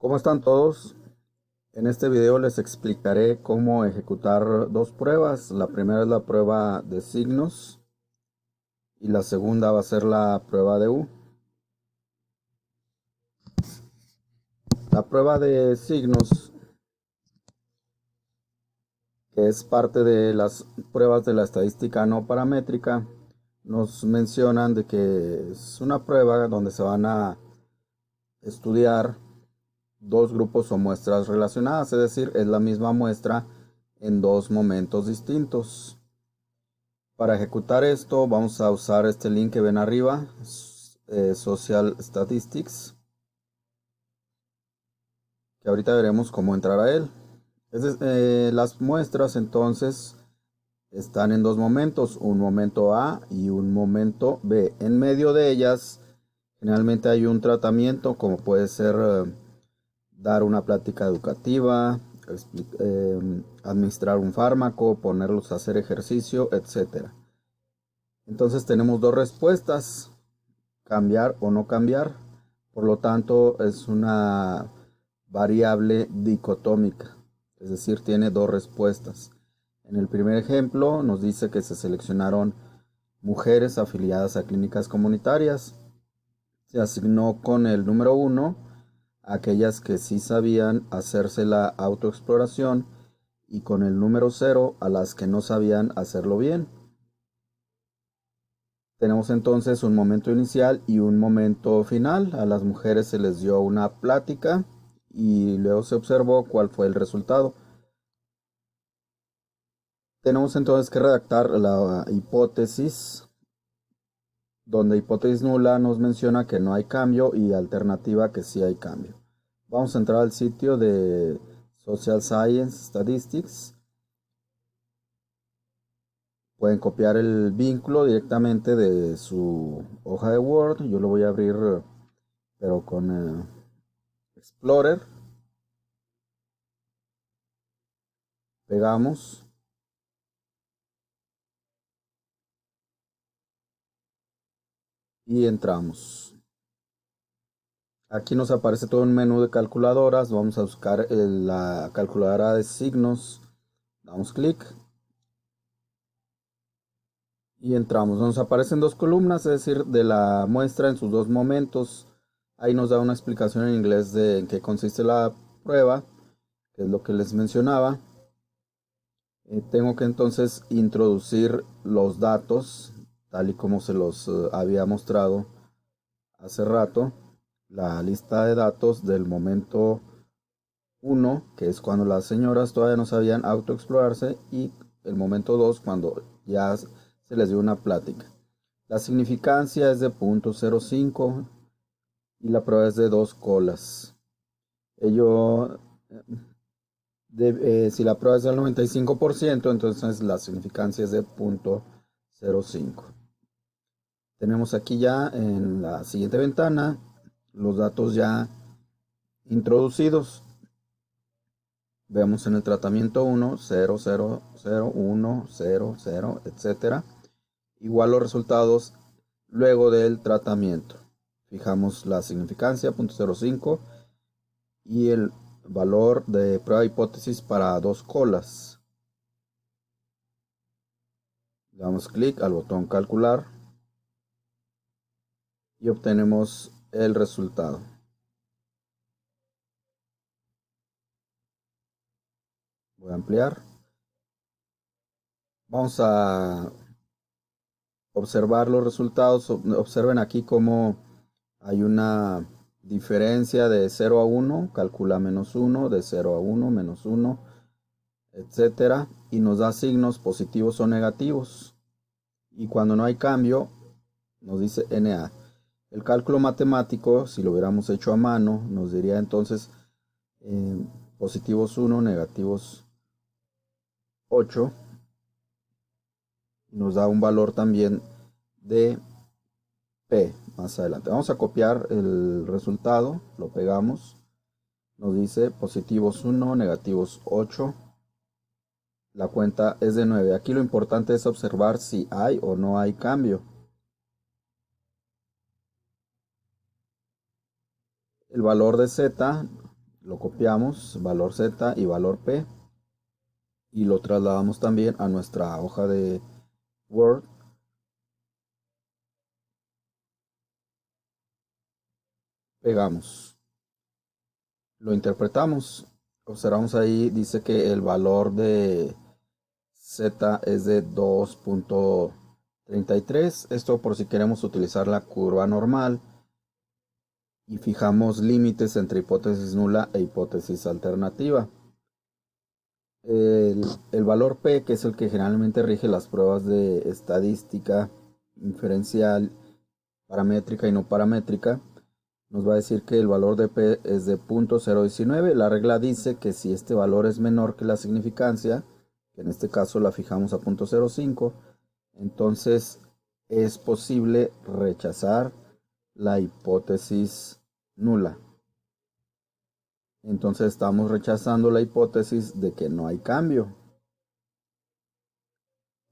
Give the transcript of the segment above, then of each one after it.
¿Cómo están todos? En este video les explicaré cómo ejecutar dos pruebas. La primera es la prueba de signos y la segunda va a ser la prueba de U. La prueba de signos, que es parte de las pruebas de la estadística no paramétrica, nos mencionan de que es una prueba donde se van a estudiar dos grupos o muestras relacionadas, es decir, es la misma muestra en dos momentos distintos. Para ejecutar esto vamos a usar este link que ven arriba, Social Statistics, que ahorita veremos cómo entrar a él. Las muestras entonces están en dos momentos, un momento A y un momento B. En medio de ellas generalmente hay un tratamiento, como puede ser dar una plática educativa, administrar un fármaco, ponerlos a hacer ejercicio, etcétera. Entonces tenemos dos respuestas: cambiar o no cambiar. Por lo tanto, es una variable dicotómica, es decir, tiene dos respuestas. En el primer ejemplo nos dice que se seleccionaron mujeres afiliadas a clínicas comunitarias. Se asignó con el número 1 aquellas que sí sabían hacerse la autoexploración y con el número 0 a las que no sabían hacerlo bien. Tenemos entonces un momento inicial y un momento final. A las mujeres se les dio una plática y luego se observó cuál fue el resultado. Tenemos entonces que redactar la hipótesis, donde hipótesis nula nos menciona que no hay cambio y alternativa que sí hay cambio. Vamos a entrar al sitio de Social Science Statistics. Pueden copiar el vínculo directamente de su hoja de Word. Yo lo voy a abrir, pero con Explorer. Pegamos y entramos. Aquí nos aparece todo un menú de calculadoras. Vamos a buscar la calculadora de signos. Damos clic y entramos. Nos aparecen dos columnas, es decir, de la muestra en sus dos momentos. Ahí nos da una explicación en inglés de en qué consiste la prueba, que es lo que les mencionaba. Tengo que entonces introducir los datos, tal y como se los había mostrado hace rato. La lista de datos del momento 1, que es cuando las señoras todavía no sabían autoexplorarse, y el momento 2, cuando ya se les dio una plática. La significancia es de 0.05 y la prueba es de 2 colas. Si la prueba es del 95%, entonces la significancia es de 0.05. Tenemos aquí ya en la siguiente ventana los datos ya introducidos. Vemos en el tratamiento 1, 0, 0, 0, 1, 0, 0, etc. Igual los resultados luego del tratamiento. Fijamos la significancia, 0.05, y el valor de prueba hipótesis para dos colas. Le damos clic al botón calcular y obtenemos el resultado. Voy a ampliar. Vamos a observar los resultados. Observen aquí cómo hay una diferencia de 0 a 1, calcula menos 1, de 0 a 1, menos 1, etcétera, y nos da signos positivos o negativos. Y cuando no hay cambio, nos dice NA. El cálculo matemático, si lo hubiéramos hecho a mano, nos diría entonces positivos 1, negativos 8. Nos da un valor también de P más adelante. Vamos a copiar el resultado, lo pegamos. Nos dice positivos 1, negativos 8. La cuenta es de 9. Aquí lo importante es observar si hay o no hay cambio. El valor de Z lo copiamos, valor Z y valor P, y lo trasladamos también a nuestra hoja de Word. Pegamos, lo interpretamos, observamos ahí, dice que el valor de Z es de 2.33. Esto por si queremos utilizar la curva normal y fijamos límites entre hipótesis nula e hipótesis alternativa. El valor P, que es el que generalmente rige las pruebas de estadística inferencial, paramétrica y no paramétrica, nos va a decir que el valor de P es de 0.019. La regla dice que si este valor es menor que la significancia, que en este caso la fijamos a 0.05, entonces es posible rechazar la hipótesis nula. Entonces estamos rechazando la hipótesis de que no hay cambio.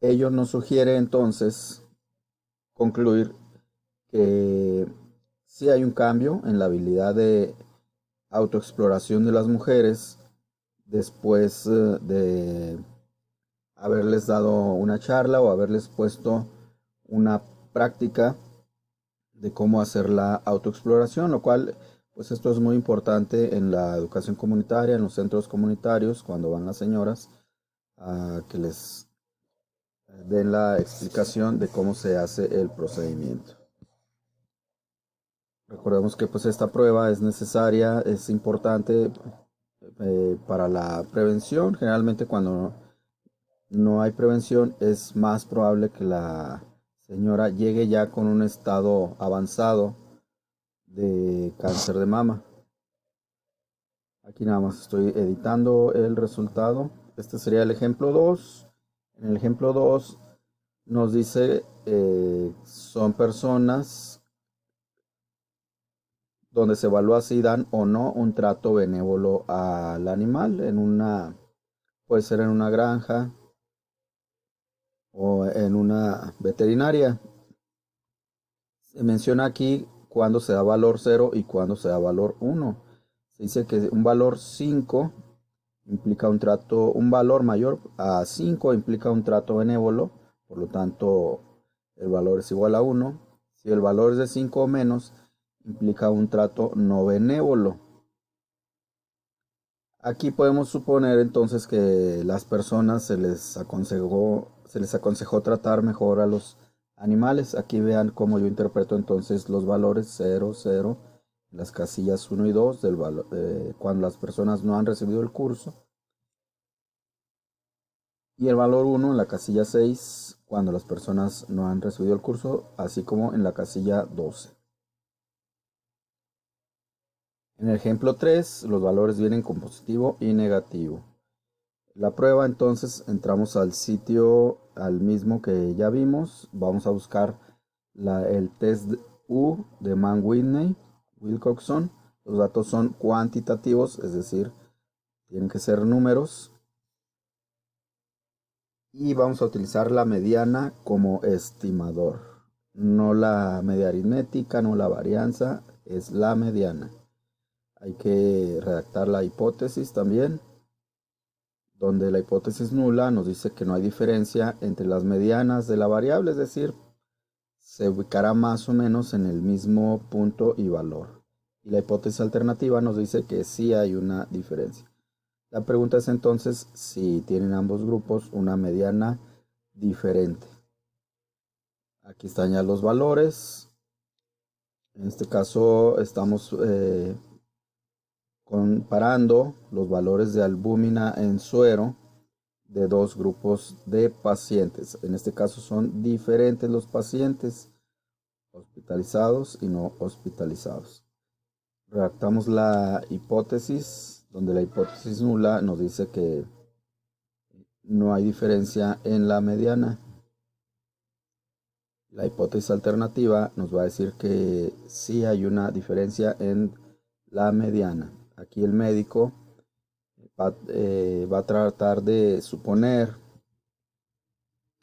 Ello nos sugiere entonces concluir que sí hay un cambio en la habilidad de autoexploración de las mujeres después de haberles dado una charla o haberles puesto una práctica de cómo hacer la autoexploración, lo cual pues esto es muy importante en la educación comunitaria, en los centros comunitarios, cuando van las señoras a que les den la explicación de cómo se hace el procedimiento. Recordemos que pues esta prueba es necesaria, es importante para la prevención. Generalmente cuando no hay prevención es más probable que la señora llegue ya con un estado avanzado de cáncer de mama. Aquí nada más estoy editando el resultado. Este sería el ejemplo 2. En el ejemplo 2 nos dice son personas donde se evalúa si dan o no un trato benévolo al animal puede ser en una granja o en una veterinaria. Se menciona aquí cuando se da valor 0 y cuando se da valor 1. Se dice que un valor 5 implica un valor mayor a 5 implica un trato benévolo, por lo tanto el valor es igual a 1. Si el valor es de 5 o menos, implica un trato no benévolo. Aquí podemos suponer entonces que las personas se les aconsejó tratar mejor a los animales. Aquí vean cómo yo interpreto entonces los valores 0, 0, las casillas 1 y 2 cuando las personas no han recibido el curso, y el valor 1 en la casilla 6 cuando las personas no han recibido el curso, así como en la casilla 12. En el ejemplo 3, los valores vienen con positivo y negativo. La prueba, entonces entramos al sitio, al mismo que ya vimos. Vamos a buscar el test U de Mann-Whitney, Wilcoxon. Los datos son cuantitativos, es decir, tienen que ser números. Y vamos a utilizar la mediana como estimador. No la media aritmética, no la varianza, es la mediana. Hay que redactar la hipótesis también, donde la hipótesis nula nos dice que no hay diferencia entre las medianas de la variable, es decir, se ubicará más o menos en el mismo punto y valor. Y la hipótesis alternativa nos dice que sí hay una diferencia. La pregunta es entonces si tienen ambos grupos una mediana diferente. Aquí están ya los valores. En este caso estamos comparando los valores de albúmina en suero de dos grupos de pacientes. En este caso son diferentes los pacientes hospitalizados y no hospitalizados. Redactamos la hipótesis, donde la hipótesis nula nos dice que no hay diferencia en la mediana. La hipótesis alternativa nos va a decir que sí hay una diferencia en la mediana. Aquí el médico va a tratar de suponer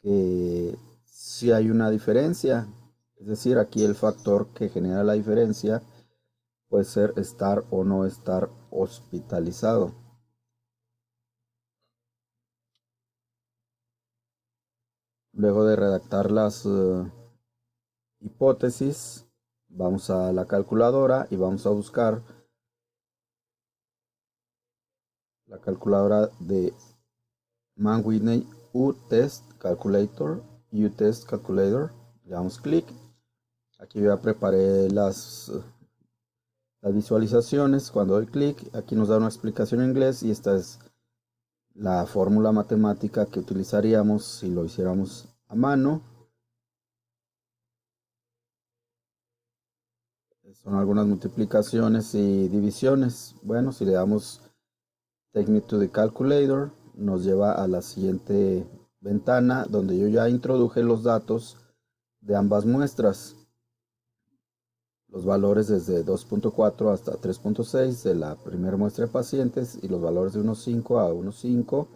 que sí hay una diferencia. Es decir, aquí el factor que genera la diferencia puede ser estar o no estar hospitalizado. Luego de redactar las hipótesis, vamos a la calculadora y vamos a buscar la calculadora de Mann-Whitney U-Test Calculator. U-Test Calculator. Le damos clic. Aquí ya preparé las visualizaciones. Cuando doy clic, aquí nos da una explicación en inglés y esta es la fórmula matemática que utilizaríamos si lo hiciéramos a mano. Son algunas multiplicaciones y divisiones. Bueno, si le damos Take me to the calculator, nos lleva a la siguiente ventana donde yo ya introduje los datos de ambas muestras. Los valores desde 2.4 hasta 3.6 de la primera muestra de pacientes y los valores de 1.5 a 1.5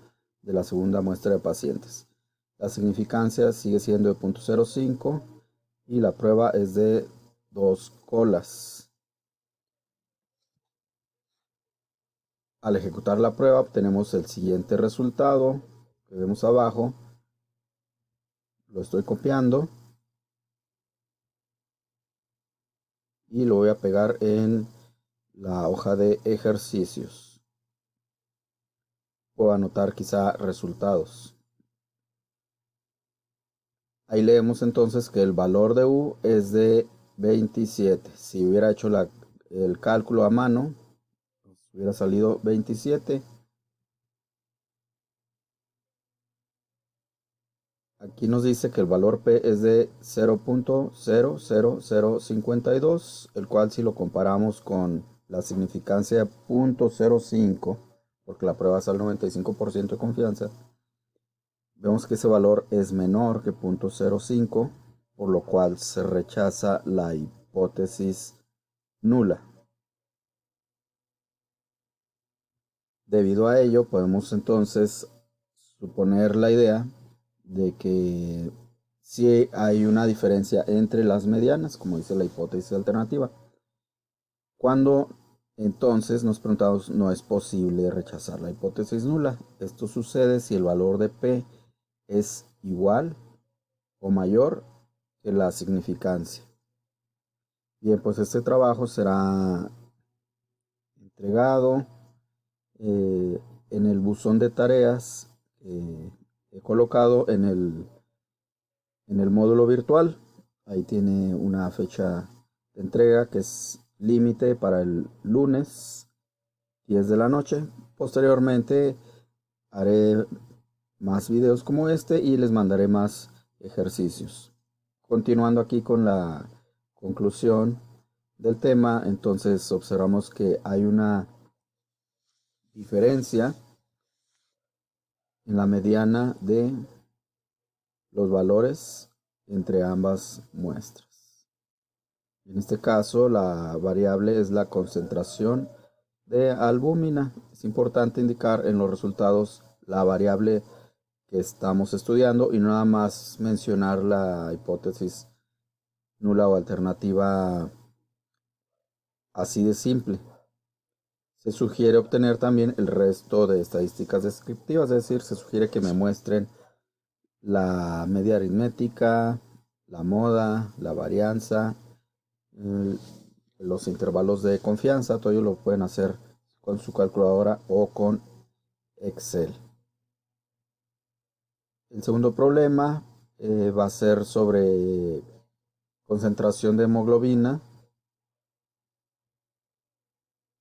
de la segunda muestra de pacientes. La significancia sigue siendo de 0.05 y la prueba es de 2 colas. Al ejecutar la prueba obtenemos el siguiente resultado que vemos abajo. Lo estoy copiando y lo voy a pegar en la hoja de ejercicios. Puedo anotar quizá resultados. Ahí leemos entonces que el valor de U es de 27. Si hubiera hecho el cálculo a mano, hubiera salido 27. Aquí nos dice que el valor P es de 0.00052, el cual si lo comparamos con la significancia de 0.05, porque la prueba es al 95% de confianza, vemos que ese valor es menor que 0.05, por lo cual se rechaza la hipótesis nula. Debido a ello, podemos entonces suponer la idea de que sí hay una diferencia entre las medianas, como dice la hipótesis alternativa. Cuando entonces nos preguntamos, no es posible rechazar la hipótesis nula. Esto sucede si el valor de P es igual o mayor que la significancia. Bien, pues este trabajo será entregado en el buzón de tareas he colocado en el módulo virtual. Ahí tiene una fecha de entrega que es límite para el lunes 10 de la noche. Posteriormente haré más videos como este y les mandaré más ejercicios. Continuando aquí con la conclusión del tema, entonces observamos que hay una diferencia en la mediana de los valores entre ambas muestras. En este caso, la variable es la concentración de albúmina. Es importante indicar en los resultados la variable que estamos estudiando y no nada más mencionar la hipótesis nula o alternativa así de simple. Se sugiere obtener también el resto de estadísticas descriptivas, es decir, se sugiere que me muestren la media aritmética, la moda, la varianza, los intervalos de confianza. Todo ello lo pueden hacer con su calculadora o con Excel. El segundo problema va a ser sobre concentración de hemoglobina.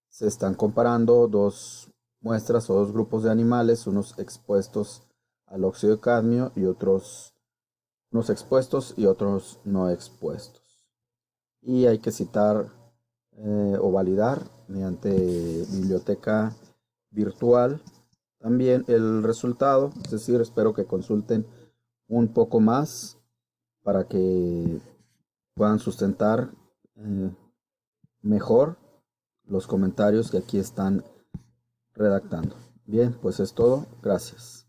Se están comparando dos muestras o dos grupos de animales, unos expuestos al óxido de cadmio y unos expuestos y otros no expuestos. Y hay que citar o validar mediante biblioteca virtual también el resultado. Es decir, espero que consulten un poco más para que puedan sustentar mejor los comentarios que aquí están redactando. Bien, pues es todo. Gracias.